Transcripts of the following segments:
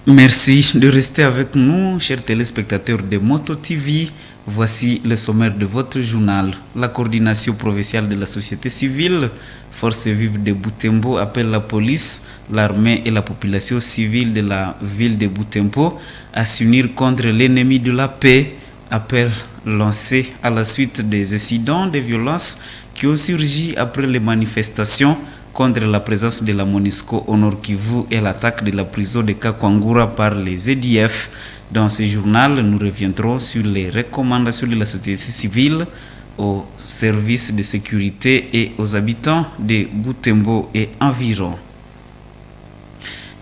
Merci de rester avec nous, chers téléspectateurs de Moto TV. Voici le sommaire de votre journal. La coordination provinciale de la société civile, Forces vives de Butembo, appelle la police, l'armée et la population civile de la ville de Butembo à s'unir contre l'ennemi de la paix. Appel lancé à la suite des incidents de violence qui ont surgi après les manifestations contre la présence de la MONUSCO au Nord Kivu et l'attaque de la prison de Kakwangura par les EDF. Dans ce journal, nous reviendrons sur les recommandations de la société civile aux services de sécurité et aux habitants de Butembo et environ.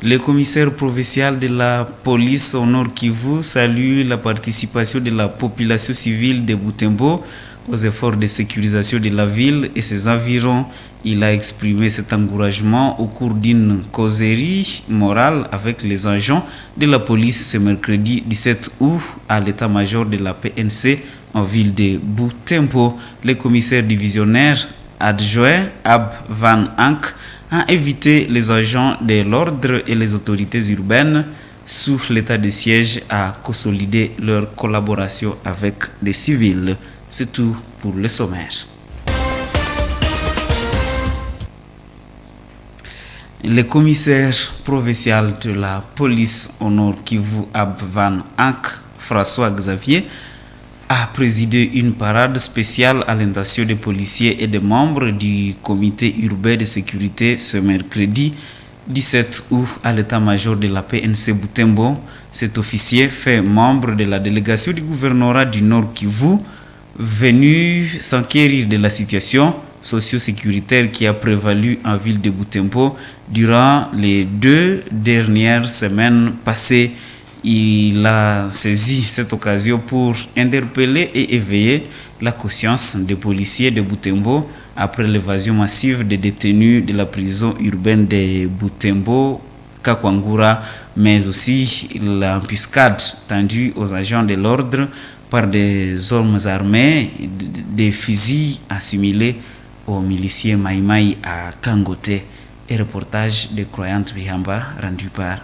Le commissaire provincial de la police au Nord Kivu salue la participation de la population civile de Butembo aux efforts de sécurisation de la ville et ses environs. Il a exprimé cet encouragement au cours d'une causerie morale avec les agents de la police ce mercredi 17 août à l'état-major de la PNC en ville de Butembo. Le commissaire divisionnaire adjoint Ab Van Ank a invité les agents de l'ordre et les autorités urbaines sous l'état de siège à consolider leur collaboration avec les civils. C'est tout pour le sommaire. Le commissaire provincial de la police au Nord Kivu, Ab Van Ank, François Xavier, a présidé une parade spéciale à l'intention des policiers et des membres du comité urbain de sécurité ce mercredi 17 août à l'état-major de la PNC Butembo. Cet officier fait membre de la délégation du gouvernorat du Nord Kivu, venu s'enquérir de la situation socio-sécuritaire qui a prévalu en ville de Butembo durant les 2 dernières semaines passées. Il a saisi cette occasion pour interpeller et éveiller la conscience des policiers de Butembo après l'évasion massive des détenus de la prison urbaine de Butembo, Kakwangura, mais aussi l'embuscade tendue aux agents de l'ordre par des hommes armés, des fusils assimilés aux miliciens Maïmaï à Kangote. Et reportage de Croyante Vihamba rendu par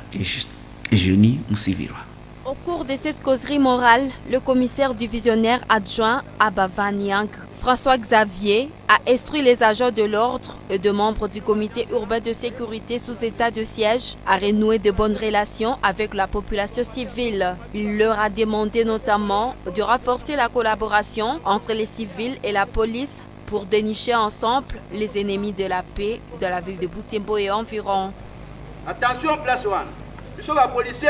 Eugénie Moussiviroa. Au cours de cette causerie morale, le commissaire divisionnaire adjoint Abavaniang, François Xavier, a instruit les agents de l'ordre et de membres du comité urbain de sécurité sous état de siège à renouer de bonnes relations avec la population civile. Il leur a demandé notamment de renforcer la collaboration entre les civils et la police pour dénicher ensemble les ennemis de la paix de la ville de Butembo et environ. Attention, place one. Nous sommes les policiers,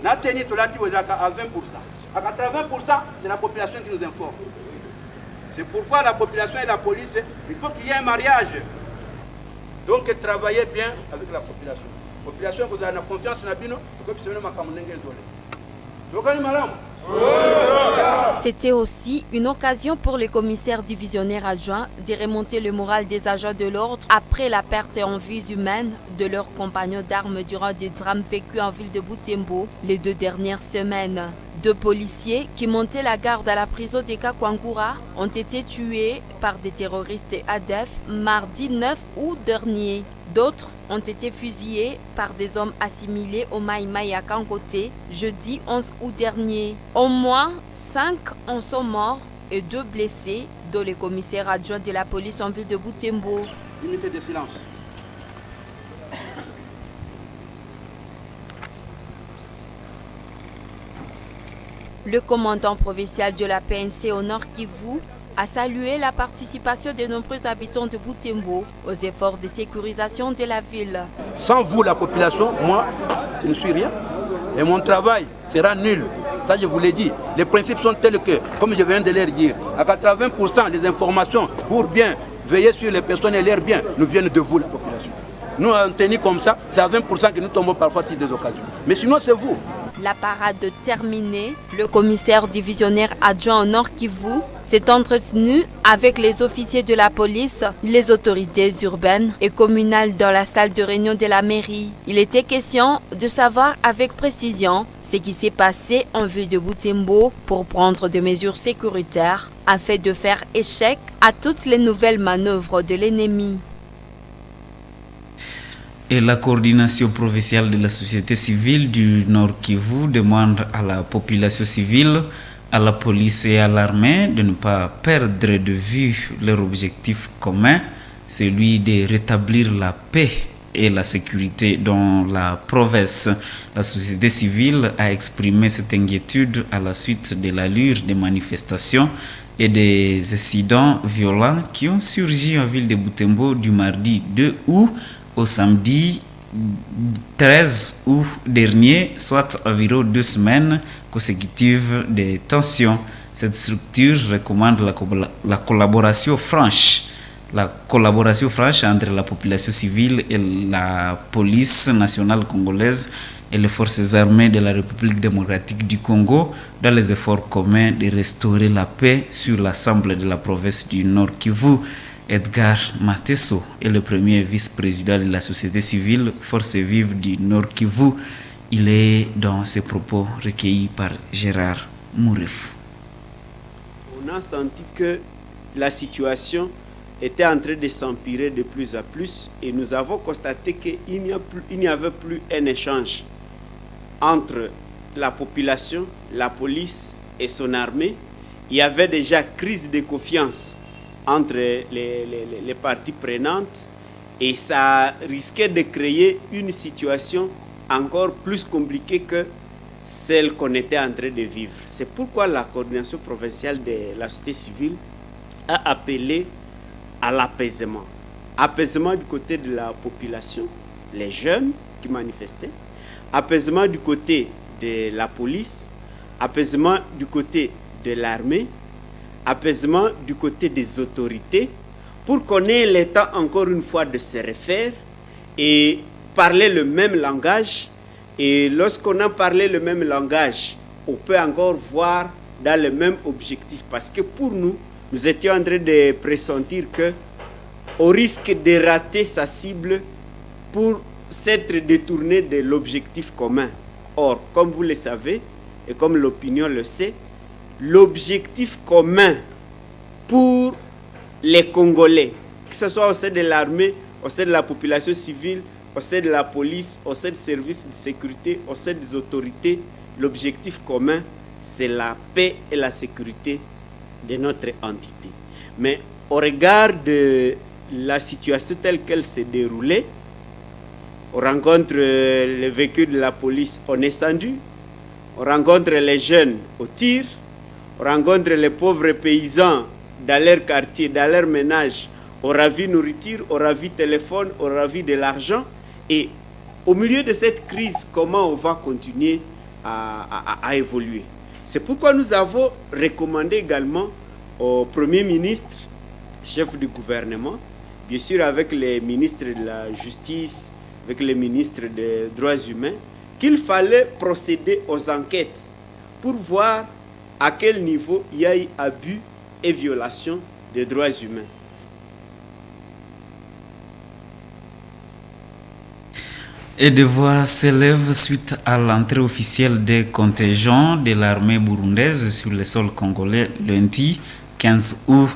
n'a tenu à 20%. À 80%, c'est la population qui nous informe. C'est pourquoi la population et la police, il faut qu'il y ait un mariage. Donc travaillez bien avec la population. La population, vous avez confiance dans la bino, il faut que vous C'était aussi une occasion pour le commissaire divisionnaire adjoint de remonter le moral des agents de l'ordre après la perte en vies humaines de leurs compagnons d'armes durant des drames vécus en ville de Butembo les 2 dernières semaines. 2 policiers qui montaient la garde à la prison de Kakwangura ont été tués par des terroristes ADF mardi 9 août dernier. D'autres ont été fusillés par des hommes assimilés au Maïmaï à Kangote jeudi 11 août dernier. Au moins 5 en sont morts et 2 blessés, dont le commissaire adjoint de la police en ville de Butembo. Unité de silence. Le commandant provincial de la PNC au Nord Kivu a salué la participation de nombreux habitants de Butembo aux efforts de sécurisation de la ville. Sans vous, la population, moi, je ne suis rien. Et mon travail sera nul. Ça, je vous l'ai dit. Les principes sont tels que, comme je viens de leur dire, à 80% des informations pour bien veiller sur les personnes et leurs biens nous viennent de vous, la population. Nous, en tenir comme ça, c'est à 20% que nous tombons parfois sur des occasions. Mais sinon, c'est vous. La parade terminée, le commissaire divisionnaire adjoint au Nord Kivu s'est entretenu avec les officiers de la police, les autorités urbaines et communales dans la salle de réunion de la mairie. Il était question de savoir avec précision ce qui s'est passé en vue de Butembo pour prendre des mesures sécuritaires afin de faire échec à toutes les nouvelles manœuvres de l'ennemi. Et la coordination provinciale de la société civile du Nord Kivu demande à la population civile, à la police et à l'armée de ne pas perdre de vue leur objectif commun, celui de rétablir la paix et la sécurité dans la province. La société civile a exprimé cette inquiétude à la suite de l'allure des manifestations et des incidents violents qui ont surgi en ville de Butembo du mardi 2 août au samedi 13 août dernier, soit environ 2 semaines consécutives de tensions. Cette structure recommande la collaboration franche entre la population civile et la police nationale congolaise et les forces armées de la République démocratique du Congo dans les efforts communs de restaurer la paix sur l'ensemble de la province du Nord Kivu. Edgar Mateso est le premier vice-président de la société civile Forces Vives du Nord Kivu. Il est dans ses propos recueillis par Gérard Mouref. On a senti que la situation était en train de s'empirer de plus en plus et nous avons constaté qu'il n'y avait plus un échange entre la population, la police et son armée. Il y avait déjà crise de confiance entre les parties prenantes et ça risquait de créer une situation encore plus compliquée que celle qu'on était en train de vivre. C'est pourquoi la coordination provinciale de la société civile a appelé à l'apaisement. Apaisement du côté de la population, les jeunes qui manifestaient, apaisement du côté de la police, apaisement du côté de l'armée, apaisement du côté des autorités, pour qu'on ait le temps encore une fois de se refaire et parler le même langage. Et lorsqu'on a parlé le même langage, on peut encore voir dans le même objectif. Parce que pour nous, nous étions en train de pressentir qu'on risque de rater sa cible pour s'être détourné de l'objectif commun. Or, comme vous le savez, et comme l'opinion le sait, l'objectif commun pour les Congolais, que ce soit au sein de l'armée, au sein de la population civile, au sein de la police, au sein des services de sécurité, au sein des autorités, l'objectif commun, c'est la paix et la sécurité de notre entité. Mais au regard de la situation telle qu'elle s'est déroulée, on rencontre les véhicules de la police en incendie, on rencontre les jeunes au tir, on rencontre les pauvres paysans dans leur quartier, dans leur ménage, on ravit nourriture, on ravit téléphone, on ravit de l'argent. Et au milieu de cette crise, comment on va continuer à évoluer? C'est pourquoi nous avons recommandé également au Premier ministre, chef du gouvernement, bien sûr avec les ministres de la Justice, avec les ministres des Droits humains, qu'il fallait procéder aux enquêtes pour voir à quel niveau il y a eu abus et violation des droits humains. Et des voix s'élèvent suite à l'entrée officielle des contingents de l'armée burundaise sur le sol congolais lundi 15 août.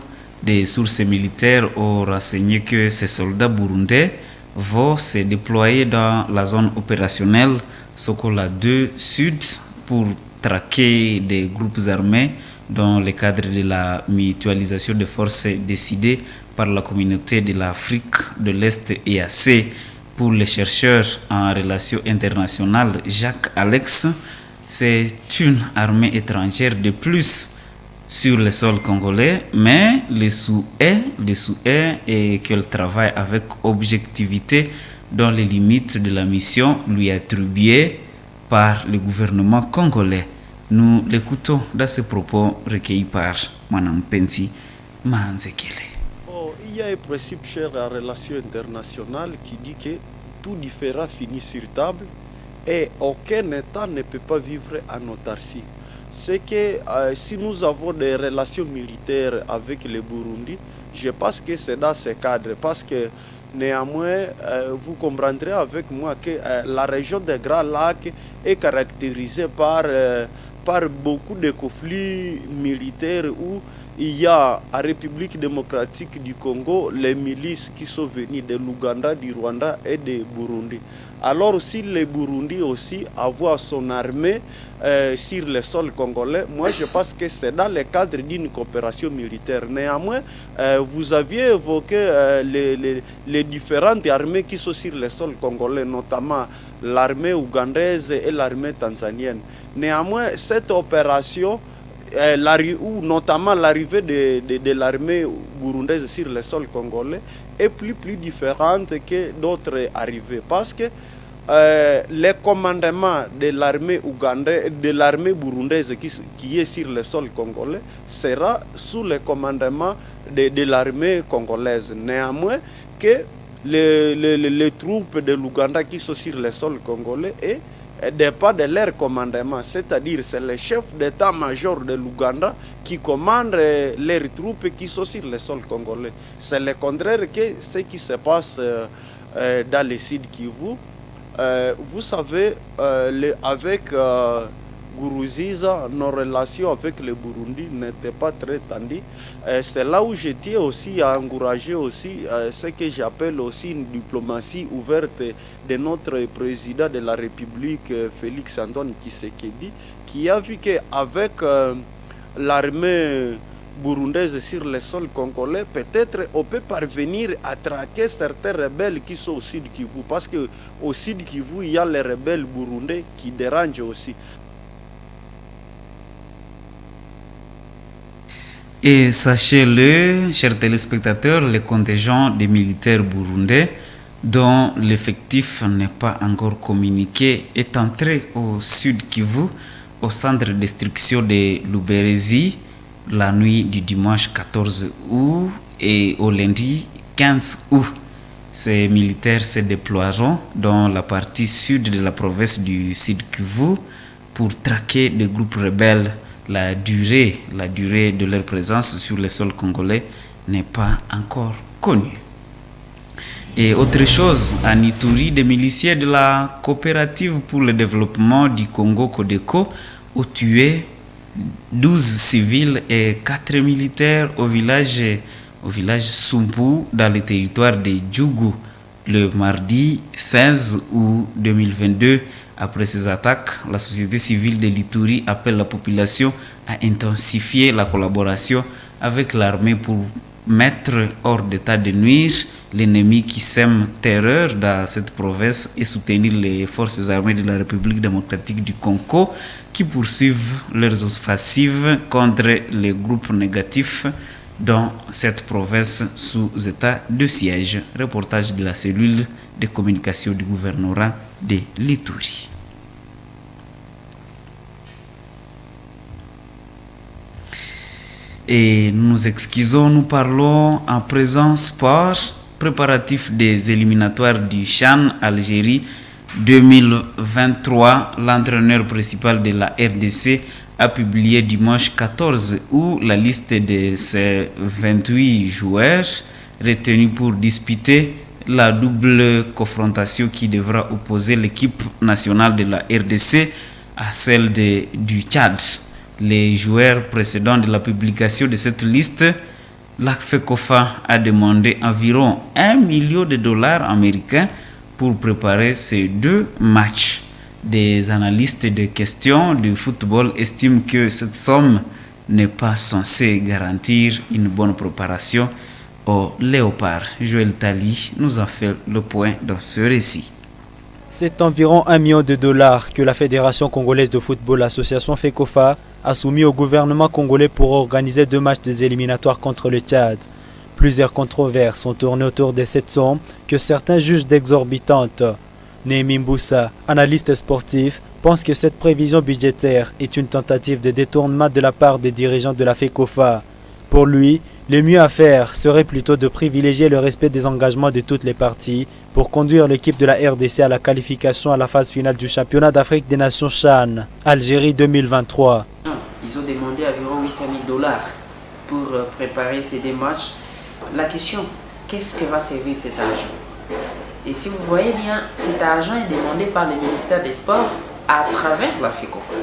Des sources militaires ont renseigné que ces soldats burundais vont se déployer dans la zone opérationnelle Sokola 2 Sud pour traquer des groupes armés dans le cadre de la mutualisation de forces décidée par la communauté de l'Afrique de l'Est EAC. Pour les chercheurs en relations internationales Jacques Alex, c'est une armée étrangère de plus sur le sol congolais, mais le souhait est qu'elle travaille avec objectivité dans les limites de la mission lui attribuée par le gouvernement congolais. Nous l'écoutons dans ses propos recueillis par Manam Pensi Manzekele. Il y a un principe cher à la relation internationale qui dit que tout différend finit sur table et aucun État ne peut pas vivre en autarcie. C'est que si nous avons des relations militaires avec le Burundi, je pense que c'est dans ce cadre parce que néanmoins, vous comprendrez avec moi que la région des Grands Lacs est caractérisée par par beaucoup de conflits militaires où il y a en République démocratique du Congo les milices qui sont venues de l'Ouganda, du Rwanda et de Burundi. Alors si le Burundi aussi avoir son armée sur le sol congolais, moi je pense que c'est dans le cadre d'une coopération militaire. Néanmoins, vous aviez évoqué les différentes armées qui sont sur le sol congolais, notamment l'armée ougandaise et l'armée tanzanienne. Néanmoins, cette opération, ou notamment l'arrivée de l'armée burundaise sur le sol congolais, est plus différente que d'autres arrivées. Parce que le commandement de l'armée ougandaise, de l'armée burundaise qui est sur le sol congolais, sera sous le commandement de l'armée congolaise. Néanmoins, que les troupes de l'Ouganda qui sont sur le sol congolais dépendent de leur commandement, c'est-à-dire c'est le chef d'état-major de l'Ouganda qui commande les troupes qui sont sur le sol congolais. C'est le contraire que ce qui se passe dans le Sud Kivu. Vous savez, avec Gourouziza, nos relations avec le Burundi n'étaient pas très tendues. C'est là où j'étais aussi à encourager aussi ce que j'appelle aussi une diplomatie ouverte de notre président de la République, Félix Antoine Tshisekedi, qui a vu qu'avec l'armée burundaise sur le sol congolais, peut-être on peut parvenir à traquer certains rebelles qui sont au Sud Kivu, parce qu'au Sud Kivu, il y a les rebelles burundais qui dérangent aussi. Et sachez-le, chers téléspectateurs, le contingent des militaires burundais, dont l'effectif n'est pas encore communiqué, est entré au Sud Kivu, au centre d'instruction de Luberizi, la nuit du dimanche 14 août et au lundi 15 août. Ces militaires se déploieront dans la partie sud de la province du Sud Kivu pour traquer des groupes rebelles. La durée de leur présence sur le sol congolais n'est pas encore connue. Et autre chose, à Ituri, des miliciens de la coopérative pour le développement du Congo Codeco ont tué 12 civils et 4 militaires au village Sumpu dans le territoire de Djougou le mardi 16 août 2022. Après ces attaques, la société civile de l'Ituri appelle la population à intensifier la collaboration avec l'armée pour mettre hors d'état de nuire l'ennemi qui sème terreur dans cette province et soutenir les forces armées de la République démocratique du Congo qui poursuivent leurs offensives contre les groupes négatifs dans cette province sous état de siège. Reportage de la cellule de communication du gouvernorat de l'Ituri. Et nous nous excusons, nous parlons en présent sport, préparatif des éliminatoires du CHAN Algérie 2023. L'entraîneur principal de la RDC a publié dimanche 14 août la liste de ses 28 joueurs retenus pour disputer la double confrontation qui devra opposer l'équipe nationale de la RDC à celle du Tchad. Les joueurs précédents de la publication de cette liste, la FECOFA a demandé environ $1 million américains pour préparer ces deux matchs. Des analystes de questions de football estiment que cette somme n'est pas censée garantir une bonne préparation au Léopard. Joël Tali nous a fait le point dans ce récit. C'est environ $1 million que la Fédération congolaise de football, l'association FECOFA, a soumis au gouvernement congolais pour organiser 2 matchs des éliminatoires contre le Tchad. Plusieurs controverses sont tournées autour de cette somme que certains jugent d'exorbitante. Némi Mboussa, analyste sportif, pense que cette prévision budgétaire est une tentative de détournement de la part des dirigeants de la FECOFA. Pour lui, le mieux à faire serait plutôt de privilégier le respect des engagements de toutes les parties pour conduire l'équipe de la RDC à la qualification à la phase finale du championnat d'Afrique des Nations CHAN, Algérie 2023. Ils ont demandé environ $800 000 pour préparer ces 2 matchs. La question, qu'est-ce que va servir cet argent? Et si vous voyez bien, cet argent est demandé par le ministère des Sports à travers la FECOFA.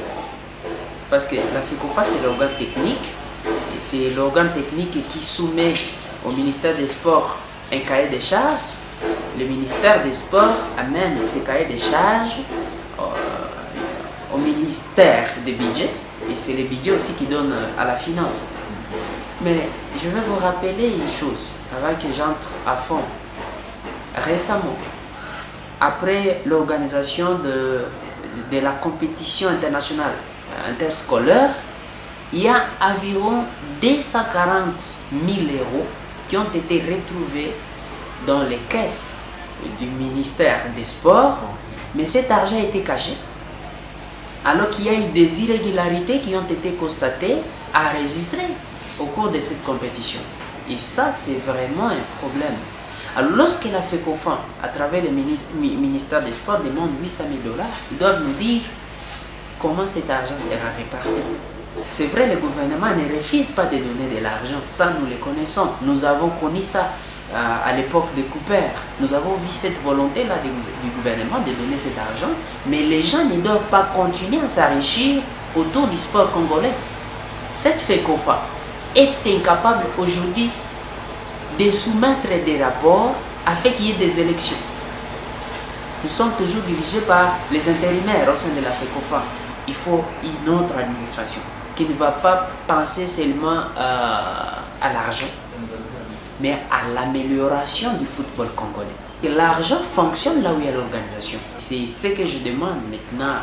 parce que la FECOFA c'est l'organe technique, et c'est l'organe technique qui soumet au ministère des Sports un cahier des charges. Le ministère des Sports amène ces cahiers des charges au ministère des budgets, et c'est le budget aussi qui donne à la finance. Mais je vais vous rappeler une chose avant que j'entre à fond. Récemment, après l'organisation de la compétition internationale interscolaire, il y a environ 240 000 euros qui ont été retrouvés dans les caisses du ministère des Sports, mais cet argent a été caché, alors qu'il y a eu des irrégularités qui ont été constatées, enregistrées au cours de cette compétition. Et ça, c'est vraiment un problème. Alors, lorsque la FECOFA, à travers le ministère des Sports, demande 800 000 $, ils doivent nous dire comment cet argent sera réparti. C'est vrai, le gouvernement ne refuse pas de donner de l'argent, ça nous le connaissons. Nous avons connu ça à l'époque de Cooper. Nous avons vu cette volonté-là du gouvernement de donner cet argent, mais les gens ne doivent pas continuer à s'enrichir autour du sport congolais. Cette FECOFA est incapable aujourd'hui de soumettre des rapports afin qu'il y ait des élections. Nous sommes toujours dirigés par les intérimaires au sein de la FECOFA. Il faut une autre administration qui ne va pas penser seulement à l'argent, mais à l'amélioration du football congolais. Et l'argent fonctionne là où il y a l'organisation. C'est ce que je demande maintenant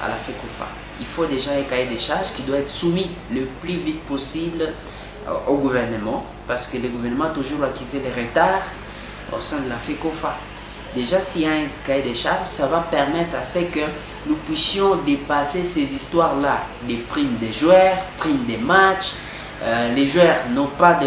à la FECOFA. Il faut déjà un cahier des charges qui doit être soumis le plus vite possible au gouvernement, parce que le gouvernement a toujours accusé les retards au sein de la FECOFA. Déjà, s'il y a un cahier des charges, ça va permettre à ce que nous puissions dépasser ces histoires-là, des primes des joueurs, primes des matchs. Les joueurs n'ont pas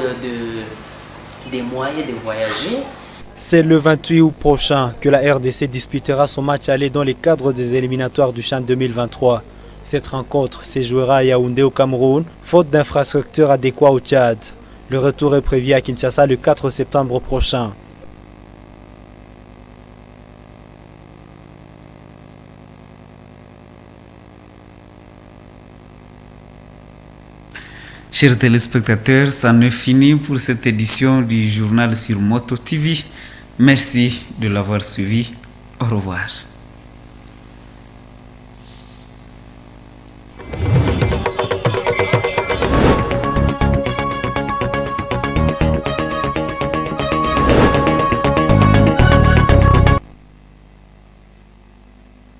des moyens de voyager. C'est le 28 août prochain que la RDC disputera son match aller dans les cadres des éliminatoires du CHAN 2023. Cette rencontre se jouera à Yaoundé au Cameroun, faute d'infrastructures adéquates au Tchad. Le retour est prévu à Kinshasa le 4 septembre prochain. Chers téléspectateurs, ça ne finit pour cette édition du journal sur Moto TV. Merci de l'avoir suivi. Au revoir.